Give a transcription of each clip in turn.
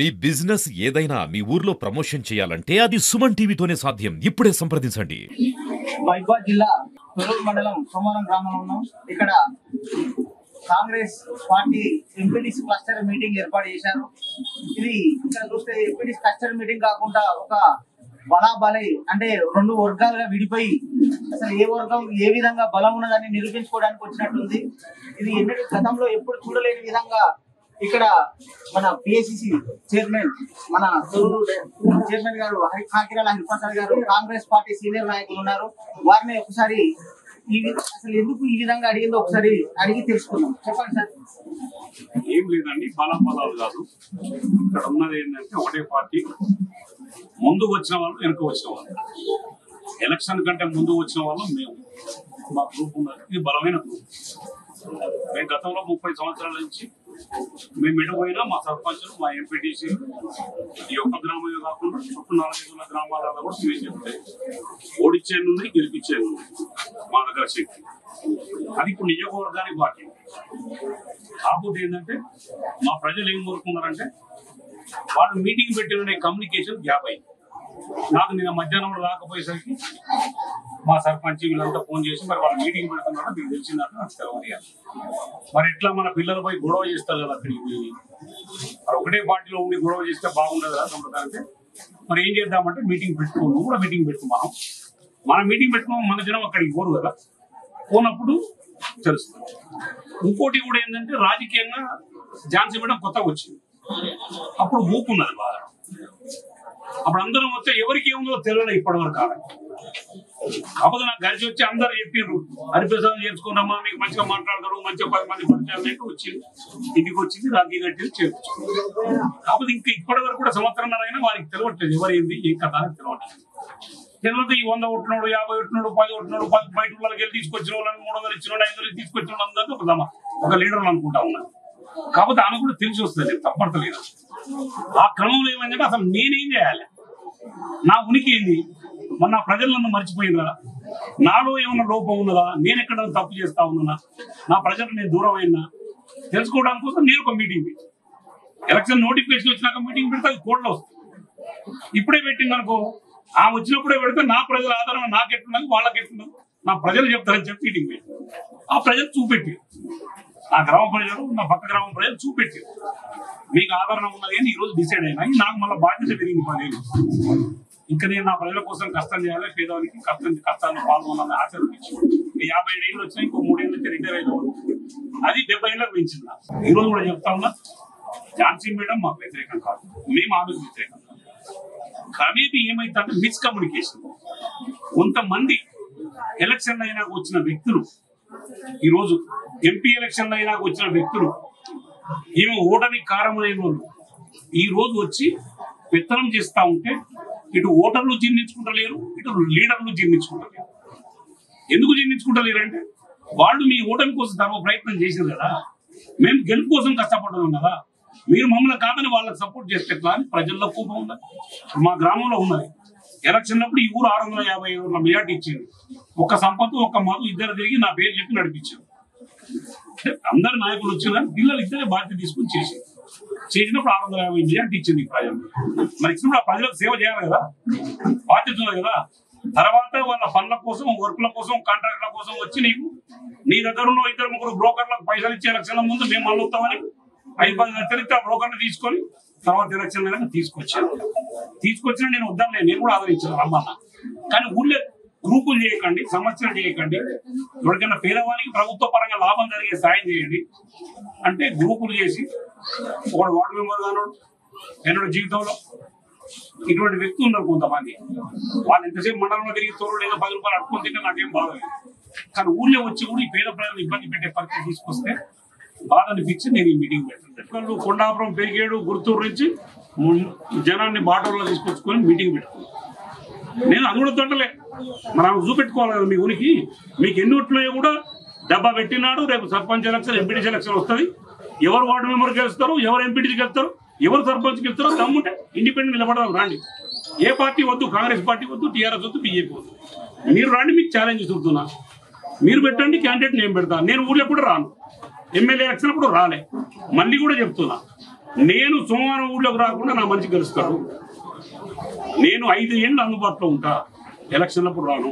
మీ business ఏదైనా మీ ఊర్లో promotion చేయాలంటే అది సుమన్ టీవీతోనే సాధ్యం. ఇప్పుడే సంప్రదించండి. మైబాద్ జిల్లా తొర్రూరు మండలం సోమవారం గ్రామంలో ఉన్నాం. ఇక్కడ Congress party MPTC cluster meeting ఏర్పాటు చేశారు. ఇది ఇక్కడ చూస్తే ఎంపీటీసీ క్లస్టర్ మీటింగ్ కాకుండా ఒక బలాబలై అంటే రెండు వర్గాలుగా విడిపోయి అసలు ఏ వర్గం ఏ విధంగా బలం ఉన్నదని నిరూపించుకోవడానికి వచ్చినట్టుంది. ఇది ఎన్నడూ గతంలో ఎప్పుడు చూడలేని విధంగా ఇక్కడ మన పిఎస్సిసి చైర్మన్ మన తొర్రూరు చైర్మన్ గారు కాకిరాల హరిప్రసాద్ గారు కాంగ్రెస్ పార్టీ సీనియర్ నాయకులు ఉన్నారు. వారిని ఒకసారి అసలు ఎందుకు ఈ విధంగా అడిగిందో ఒకసారి అడిగి తెలుసుకుందాం. చెప్పండి సార్. ఏం లేదండి, బలాలు కాదు. ఇక్కడ ఉన్నది ఏంటంటే ఒకటే పార్టీ. ముందు వచ్చిన వాళ్ళు వెనుక వచ్చిన వాళ్ళు, ఎలక్షన్ కంటే ముందు వచ్చిన వాళ్ళు మేము. మా గ్రూప్ ఉన్నది, ఇది బలమైన గ్రూప్. మేము గతంలో 30 సంవత్సరాల నుంచి మేము ఎడిపోయినా మా సర్పంచులు మా ఎంపీటీసీ ఈ ఒక్క గ్రామమే కాకుండా చుట్టూ 4-5 గ్రామాలలో కూడా మేము చెప్తే ఓడిచ్చేది ఉంది, గెలిపించేది ఉంది మా దగ్గర శక్తి. అది ఇప్పుడు నియోజకవర్గానికి బాకీ. కాకపోతే ఏంటంటే మా ప్రజలు ఏం కోరుకున్నారంటే వాళ్ళు మీటింగ్ పెట్టిన కమ్యూనికేషన్ గ్యాప్ అయింది. నాకు నిన్న మధ్యాహ్నం రాకపోయేసరికి మా సర్పంచ్ వీళ్ళంతా ఫోన్ చేసి మరి వాళ్ళు మీటింగ్ పెడుతున్నారో మీకు తెలిసిందంటే నాకు తెలవదు. మరి ఎట్లా మన పిల్లలపై గొడవ చేస్తారు కదా అక్కడికి. మరి ఒకటే పార్టీలో ఉండి గొడవ చేస్తే బాగుండదు కదా సంప్రదాయం. మరి ఏం చేద్దామంటే మీటింగ్ పెట్టుకోను కూడా మీటింగ్ పెట్టుకున్నాం. మనం మీటింగ్ పెట్టుకున్నాం, మన జనం అక్కడికి పోరు కదా. పోనప్పుడు తెలుస్తుంది. ఇంకోటి కూడా ఏంటంటే రాజకీయంగా ఝాన్సీ మేడం కొత్తగా వచ్చింది. అప్పుడు ఊపున్నది బాగా. అప్పుడు అందరం వస్తే ఎవరికి ఏముందో తెలియదు ఇప్పటి వరకు. కాకపోతే నాకు కలిసి వచ్చి అందరు చెప్పారు హరిప్రసాద్ చేర్చుకున్నామా, మీకు మంచిగా మాట్లాడతారు, మంచిగా 10 మంది పరిచయాలు వచ్చింది. ఇంటికి వచ్చింది, రాజకీయ కట్టి చేర్చుకున్నాం. కాకపోతే ఇంకా ఇప్పటి వరకు కూడా సంవత్సరంన్నరైనా వారికి తెలియట్లేదు ఎవరు ఏంది ఏం కథ అని తెలియట్లేదు. తెలియదు ఈ 100 ఓట్టినోడు, 50 ఓట్టినోడు, 10 ఓట్టినోడు, 10 బయట వాళ్ళకి వెళ్ళి తీసుకొచ్చిన వాళ్ళని 300 ఇచ్చిన 500 తీసుకొచ్చిన వాళ్ళందరూ ఒక లీడర్లు అనుకుంటా ఉన్నారు. కాకపోతే ఆమె కూడా తెలిసి వస్తుంది, తప్పడతలేదు. ఆ క్రమంలో ఏమైందంటే అసలు నేనేం చేయాలి, నా ఉనికి ఏంది, మొన్న ప్రజలు నన్ను మర్చిపోయిందా, నాలో ఏమన్నా లోపం ఉన్నదా, నేను ఎక్కడ తప్పు చేస్తా ఉన్నా, నా ప్రజలకు నేను దూరం అయినా తెలుసుకోవడానికి కోసం నేను ఒక మీటింగ్ పెట్టి ఎలక్షన్ నోటిఫికేషన్ వచ్చినాక మీటింగ్ పెడితే అది కోడ్లో వస్తుంది. ఇప్పుడే పెట్టింది అనుకో, ఆ వచ్చినప్పుడే పెడితే నా ప్రజల ఆధారం నాకెట్టున్నది వాళ్ళకి ఎట్టున్నది నా ప్రజలు చెప్తారని చెప్పి మీటింగ్ పెట్టి ఆ ప్రజలు చూపెట్టి, నా గ్రామ ప్రజలు నా పక్క గ్రామం ప్రజలు చూపెట్టి మీకు ఆదరణ ఉన్నది అని ఈరోజు డిసైడ్ అయినా. నాకు మళ్ళీ బాధ్యత పెరిగింది 10 ఏళ్ళు. ఇంకా నేను నా ప్రజల కోసం కష్టం చేయాలి, పేదవానికి కష్టాన్ని పాల్గొనాలని ఆచరించి 57 ఏళ్ళు వచ్చినా ఇంకో 3 ఏళ్ళు అయితే రిటైర్ అయిన అది 70 ఏళ్ళకి పెంచింది. ఈ రోజు కూడా చెప్తా ఉన్నా, ఝాన్సీ మేడం మాకు వ్యతిరేకం కాదు, మేము ఆమెకు వ్యతిరేకం కాదు. కానీ ఏమైతే మిస్కమ్యూనికేషన్. కొంతమంది ఎలక్షన్ అయినా వచ్చిన వ్యక్తులు, ఈరోజు ఎంపీ ఎలక్షన్ అయినా వచ్చిన వ్యక్తులు, ఈమె ఓటమి కారణమైన వాళ్ళు ఈ రోజు వచ్చి పెత్తనం చేస్తా ఉంటే ఇటు ఓటర్లు జీర్ణించుకుంటలేరు, ఇటు లీడర్లు జీర్ణించుకుంటలేరు. ఎందుకు జీర్ణించుకుంటలేరు అంటే వాళ్ళు మీ ఓటమి కోసం తమ ప్రయత్నం చేశారు కదా, మేము గెలుపు కోసం కష్టపడ్డాం కదా, మీరు మమ్మల్ని కాదని వాళ్ళకి సపోర్ట్ చేస్తే ఎట్లా అని ప్రజల్లో కోపం ఉన్నది. మా గ్రామంలో ఉన్నది. ఎలక్షన్ అప్పుడు ఈ ఊరు 650 మెజార్టీ ఇచ్చింది. ఒక్క సంపత్తు ఒక్క మధు ఇద్దరు తిరిగి నా పేరు చెప్పి నడిపించారు. అందరు నాయకులు వచ్చిన పిల్లలు ఇద్దరే బాధ్యత తీసుకుని చేసినప్పుడు 650 మెజార్టీ ఇచ్చింది ప్రజలు. మరి ఇచ్చినప్పుడు ఆ ప్రజలకు సేవ చేయాలి కదా, బాధ్యత ఉంది కదా. తర్వాత వాళ్ళ పనుల కోసం, వర్కుల కోసం, కాంట్రాక్ట్ల కోసం వచ్చి నీ దగ్గర ఉన్న 2-3 బ్రోకర్లకు పైసలు ఇచ్చే ఎలక్షన్ల ముందు మేము అల్లుతామని 5-10 లక్షలు ఇస్తే ఆ బ్రోకర్ని తీసుకొని తర్వాత ఎలక్షన్ తీసుకొచ్చిన నేను వద్దాను, నేను కూడా ఆదరించాను రమ్మన్నా. కానీ ఊళ్ళో గ్రూపులు చేయకండి, సమస్యలు చేయకండి, ఎవరికైనా పేదవానికి ప్రభుత్వ పరంగా లాభం జరిగే సాయం చేయండి అంటే గ్రూపులు చేసి ఒకడు వార్డు మెంబర్ గాను ఎన్నడూ జీవితంలో ఇటువంటి వ్యక్తులు ఉన్నారు కొంతమంది. వాళ్ళు ఎంతసేపు మండలంలో తిరిగి తోడు లేదా 10 రూపాయలు అట్టుకొని తింటే నాకేం బాధలేదు. కానీ ఊళ్ళో వచ్చి కూడా ఈ పేద ప్రజలను ఇబ్బంది పెట్టే పరిస్థితి తీసుకొస్తే బాధ అనిపించి నేను ఈ మీటింగ్ పెట్టాను. కొండాపురం, పెరిగేడు, గుర్తూరు నుంచి జనాన్ని బాటలో తీసుకొచ్చుకొని మీటింగ్ పెట్టుకున్నాను. నేను అది కూడా తొట్టలే, మరి ఆమె చూపెట్టుకోవాలి కదా మీ ఊరికి. మీకు ఎన్ని ఓట్లు కూడా డబ్బా పెట్టినాడు. రేపు సర్పంచ్ ఎలక్షన్, ఎంపీటీసీ ఎలక్షన్ వస్తుంది. ఎవరు వార్డు మెంబర్ గెలుస్తారు, ఎవరు ఎంపీటీసీ గెలుస్తారు, ఎవరు సర్పంచ్ గెలుస్తారో దమ్ముంటే ఇండిపెండెంట్ నిలబడదాం రండి. ఏ పార్టీ వద్దు, కాంగ్రెస్ పార్టీ వద్దు, టీఆర్ఎస్ వద్దు, బీజేపీ వద్దు. మీరు రండి, మీకు ఛాలెంజ్ చూస్తున్నా. మీరు పెట్టండి క్యాండిడేట్, నేను పెడతాను. నేను ఊళ్ళో కూడా రాను, ఎమ్మెల్యే ఎలక్షన్ అప్పుడు రాలే. మళ్ళీ కూడా చెప్తున్నా, నేను సోమవారం ఊళ్ళోకి రాకుండా నా మంచి గెలుస్తాడు. నేను 5 ఏళ్ళు అందుబాటులో ఉంటా, ఎలక్షన్లప్పుడు రాను.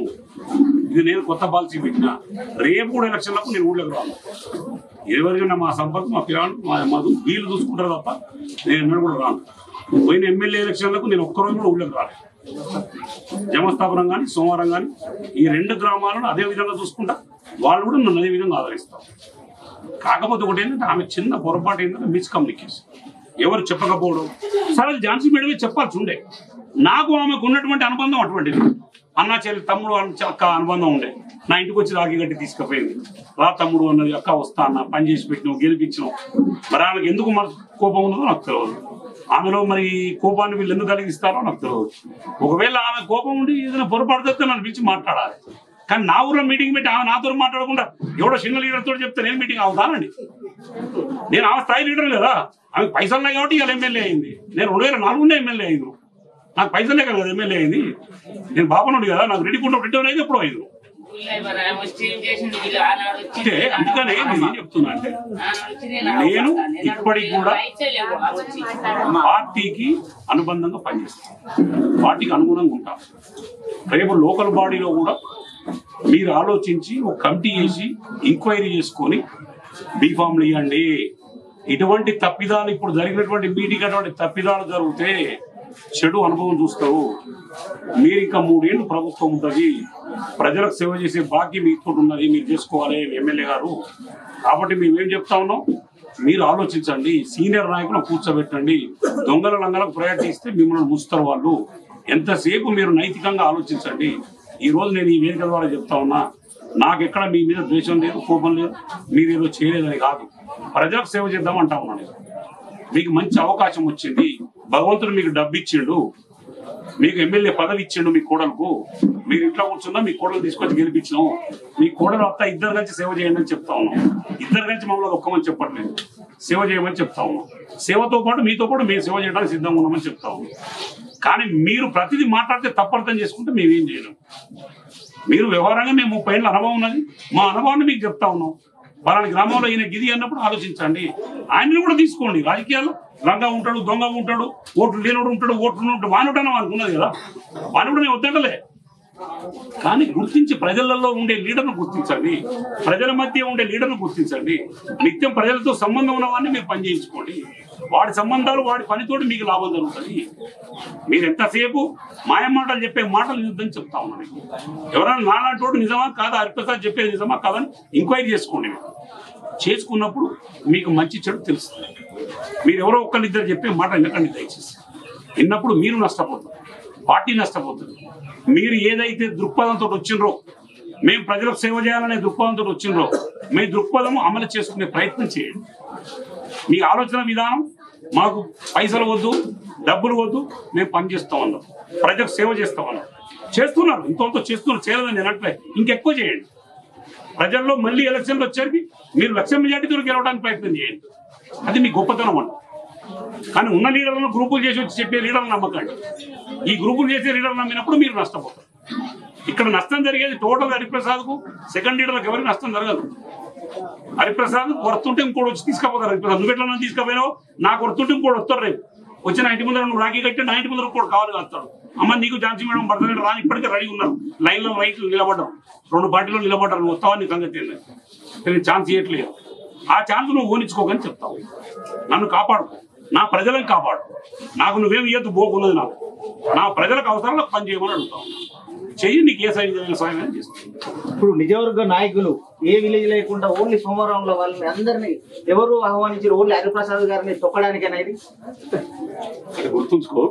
ఇది నేను కొత్త పాలసీ పెట్టినా. రేపు కూడా ఎలక్షన్లకు నేను ఊళ్ళోకి రాను. ఎవరికైనా మా సంపద, మా పిల్లలు, మా మధు వీళ్ళు చూసుకుంటారు తప్ప నేను ఎన్నడూ కూడా రాను. పోయిన ఎమ్మెల్యే ఎలక్షన్లకు నేను ఒక్కరోజు కూడా ఊళ్ళోకి రాను. జమస్థాపనం కానీ సోమవారం కానీ ఈ 2 గ్రామాలను అదే విధంగా చూసుకుంటా. వాళ్ళు కూడా నన్ను అదే విధంగా ఆదరిస్తారు. కాకపోతే ఒకటి ఏంటంటే ఆమె చిన్న పొరపాటు ఏంటంటే మిస్కమ్యూనికేషన్. ఎవరు చెప్పకపోవడం. సరే ఝాన్సీ మేడమే చెప్పాల్సి ఉండే. నాకు ఆమెకు ఉన్నటువంటి అనుబంధం అటువంటిది. అన్న చెల్లి తమ్ముడు అక్క అనుబంధం ఉండే. నా ఇంటికి వచ్చి రాఖీ గట్టి తీసుకుపోయింది. రా తమ్ముడు అన్నది, అక్క వస్తా అన్న, పని చేసి పెట్టినావు, గెలిపించినావు. మరి ఆమెకు ఎందుకు మన కోపం ఉన్నదో నాకు తెలియదు. ఆమెలో మరి కోపాన్ని వీళ్ళు ఎందుకు కలిగిస్తారో నాకు తెలియదు. ఒకవేళ ఆమె కోపం ఉండి ఏదైనా పొరపాటు చెప్తే నన్ను పిలిచి మాట్లాడాలి. కానీ నా ఊర్లో మీటింగ్ పెట్టి ఆమె నాతో మాట్లాడకుండా ఎవడో చిన్న లీడర్ తోటి చెప్తే నేను మీటింగ్ అవుతానండి? నేను ఆమె స్థాయి లీడర్ కదా. ఆమెకు పైసలు ఉన్నాయి కాబట్టి ఇవాళ ఎమ్మెల్యే అయింది. నేను 2004 ఎమ్మెల్యే అయింది. నాకు పైసలే కదా ఎమ్మెల్యే అయింది. నేను బాపనుడు కదా, నాకు రెడ్డికుంట రెడ్డి అయితే ఎప్పుడో అయింది. అంటే అందుకనే నేను ఏం చెప్తున్నా అంటే, నేను ఇప్పటికి కూడా పార్టీకి అనుబంధంగా పనిచేస్తాను, పార్టీకి అనుగుణంగా ఉంటాను. రేపు లోకల్ బాడీలో కూడా మీరు ఆలోచించి ఒక కమిటీ చేసి ఎంక్వైరీ చేసుకొని బీఫామ్లు ఇవ్వండి. ఇటువంటి తప్పిదాలు ఇప్పుడు జరిగినటువంటి మీటింగ్ అటువంటి తప్పిదాలు జరిగితే చెడు అనుభవం చూస్తావు. మీరు ఇంకా 3 ఏళ్ళు ప్రభుత్వం ఉంటుంది, ప్రజలకు సేవ చేసే భాగ్యం మీతో ఉన్నది, మీరు చేసుకోవాలి ఎమ్మెల్యే గారు. కాబట్టి మేమేం చెప్తా ఉన్నాం, మీరు ఆలోచించండి, సీనియర్ నాయకులను కూర్చోబెట్టండి. దొంగల లంగలకు ప్రయారిటీ ఇస్తే మిమ్మల్ని ముస్తారు వాళ్ళు. ఎంతసేపు మీరు నైతికంగా ఆలోచించండి. ఈ రోజు నేను ఈ వేదిక ద్వారా చెప్తా ఉన్నా, నాకెక్కడ మీ మీద ద్వేషం లేదు, కోపం లేదు, మీరు ఏదో చేయలేదని కాదు. ప్రజలకు సేవ చేద్దామంటా ఉన్నాను. మీకు మంచి అవకాశం వచ్చింది, భగవంతుడు మీకు డబ్బు ఇచ్చిండు, మీకు ఎమ్మెల్యే పదవి ఇచ్చిండు మీ కోడలకు. మీరు ఇంట్లో కూర్చున్నా మీ కోడలు తీసుకొచ్చి గెలిపించినాం. మీ కోడలు అత్త ఇద్దరు కలిసి సేవ చేయండి అని చెప్తా ఉన్నాం. ఇద్దరు కలిసి మమ్మల్ని ఒక్కమని చెప్పట్లేదు, సేవ చేయమని చెప్తా ఉన్నాం. సేవతో పాటు మీతో పాటు మేము సేవ చేయడానికి సిద్ధంగా ఉన్నామని చెప్తా ఉన్నాం. కానీ మీరు ప్రతిదీ మాట్లాడితే తప్పర్థం చేసుకుంటే మేమేం చేయలేం. మీరు వ్యవహారంగా మేము 30 ఏళ్ళ అనుభవం ఉన్నది, మా అనుభవాన్ని మీకు చెప్తా ఉన్నాం. పలానా గ్రామంలో ఈయన గిది అన్నప్పుడు ఆలోచించండి. ఆయన్ని కూడా తీసుకోండి. రాజకీయాల్లో రంగా ఉంటాడు, దొంగ ఉంటాడు, ఓట్లు లేనోడు ఉంటాడు, ఓట్లు ఉంటాడు, వానుడన్నా అనుకున్నది కదా, వానుడు నేను వద్దటలే. కానీ గుర్తించి ప్రజలలో ఉండే లీడర్ను గుర్తించండి, ప్రజల మధ్య ఉండే లీడర్ను గుర్తించండి. నిత్యం ప్రజలతో సంబంధం ఉన్నవాడిని మీరు పని చేయించుకోండి. వాడి సంబంధాలు వాడి పనితోటి మీకు లాభం జరుగుతుంది. మీరు ఎంతసేపు మాయమాటలు చెప్పే మాటలు నిజం చెప్తా ఉన్నాను. ఎవరైనా నాలాంటి వాడు నిజమా కాదా, హరిప్రసాద్ చెప్పేది నిజమా కాదని ఎంక్వైరీ చేసుకోండి. చేసుకున్నప్పుడు మీకు మంచి చెడు తెలుస్తుంది. మీరు ఎవరో ఒక్కరిద్దరు చెప్పే మాట వినకండి దయచేసి. విన్నప్పుడు మీరు నష్టపోతారు, పార్టీ నష్టపోతుంది. మీరు ఏదైతే దృక్పథంతో వచ్చిండ్రో, మేము ప్రజలకు సేవ చేయాలనే దృక్పథంతో వచ్చిండ్రో, మీ దృక్పథం అమలు చేసుకునే ప్రయత్నం చేయండి. మీ ఆలోచన విధానం, మాకు పైసలు వద్దు, డబ్బులు వద్దు, మేము పని చేస్తాం అన్నాం, ప్రజలకు సేవ చేస్తాం అన్నాం. చేస్తున్నారు, ఇంకొంత చేస్తున్నారు, చేయలేదని నేను అంటే ఇంకెక్కువ చేయండి. ప్రజల్లో మళ్ళీ ఎలక్షన్లు వచ్చేసరికి మీరు 1,00,000 మెజార్టీతో గెలవడానికి ప్రయత్నం చేయండి. అది మీ గొప్పతనం అంట. కానీ ఉన్న లీడర్లను గ్రూపులు చేసి వచ్చి చెప్పే లీడర్లు నమ్మకండి. ఈ గ్రూపులు చేసే లీడర్లు నమ్మినప్పుడు మీరు నష్టపోతారు. ఇక్కడ నష్టం జరిగేది టోటల్ హరిప్రసాద్కు, సెకండ్ లీడర్లకు ఎవరికి నష్టం జరగదు. హరిప్రసాద్ కొడుతుంటే ఇంకోటి వచ్చి తీసుకుపోతారు. హరిప్రసాద్ నువ్వు ఎట్లా తీసుకుపోయినావు, నాకు కొడుతుంటే ఇంకోటి వస్తారు. రేపు వచ్చి నా ఇంటి ముందర నువ్వు రాఖీ కట్టి నా ఇంటి ముందర ఇంకోటి కావాలి వస్తాడు. అమ్మ నీకు ఝాన్సీ మేడం భర్త రాని ఇప్పటికే రెడీ ఉన్నారు, లైన్లో రైట్లు నిలబడ్డారు, 2 పార్టీలో నిలబడ్డారు. నువ్వు వస్తావని నీ సంగతి నేను ఛాన్స్ ఇవ్వట్లేదు. ఆ ఛాన్స్ నువ్వు ఓనించుకోకని చెప్తావు. నన్ను కాపాడు, నా ప్రజలను కాపాడు. నాకు నువ్వేం ఇయ్యద్దు, బోకున్నది నాకు. నా ప్రజలకు అవసరాలకు పని చేయమని అడుగుతావు. చెయ్యి, నీకు ఏ సాయం చేస్తాను. ఇప్పుడు నిజవర్గ నాయకులు ఏ విలేజ్ లేకుండా ఓన్లీ సోమవారంలో వాళ్ళని అందరినీ ఎవరు ఆహ్వానించారు? ఓన్లీ హరిప్రసాద్ గారిని తొక్కడానికి అనేది గుర్తుంచుకో.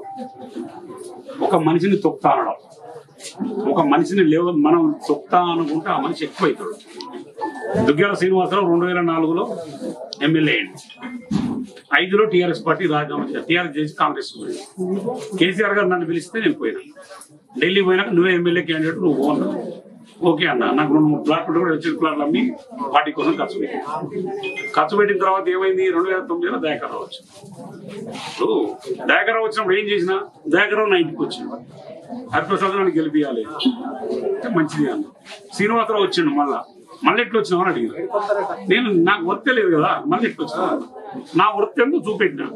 ఒక మనిషిని తొక్తా అనడం, ఒక మనిషిని మనం తొక్తా అనుకుంటే ఆ మనిషి ఎక్కువ అవుతాడు. దుగ్గ్యాల శ్రీనివాసరావు 2004లో ఎమ్మెల్యే అయ్యింది. 5లో టీఆర్ఎస్ పార్టీ రాజీనామా చేసి టీఆర్ఎస్ చేసి కాంగ్రెస్ పోయింది. కేసీఆర్ గారు నన్ను పిలిస్తే నేను పోయినా. ఢిల్లీ పోయినాక నువ్వే ఎమ్మెల్యే క్యాండిడేట్, నువ్వు ఓన్. ఓకే అన్న, నాకు 2-3 ప్లాట్లు కూడా వచ్చే ప్లాట్లు అమ్మి పార్టీ కోసం ఖర్చు పెట్టిన తర్వాత ఏమైంది, 2009లో దయాకర్రావు వచ్చింది. ఇప్పుడు దయాకర్రావు వచ్చినప్పుడు ఏం చేసిన, దయాకర్రావు నా ఇంటికి వచ్చింది. హరిప్రసాద్ నన్ను గెలిపియాలి అంటే మంచిది అన్న. శ్రీనివాసరావు వచ్చిండు, మళ్ళీ ఎట్లా వచ్చినావు అని అడిగారు. నేను నాకు వర్తే లేదు కదా, మళ్ళీ ఎట్లా వచ్చినా నా వృత్తి ఎందుకు చూపెట్టినా,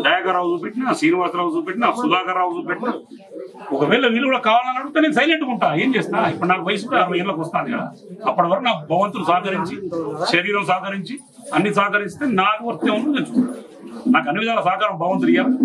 దయాకర్రావు చూపెట్టినా, శ్రీనివాసరావు చూపెట్టినా, సుధాకర్ రావు చూపెట్టినా. ఒకవేళ వీళ్ళు కూడా కావాలని అడిగితే నేను సైలెంట్గా ఉంటా. ఏం చేస్తా, ఇప్పుడు నాకు వయసు 60 ఏళ్ళకి వస్తాను కదా, అప్పటి వరకు నాకు భగవంతుడు సహకరించి, శరీరం సహకరించి, అన్ని సహకరిస్తే నాకు వృత్తి ఉందో తెచ్చుకుంటాను. నాకు అన్ని విధాల సహకారం భగవంతుడు ఇవ్వాలి.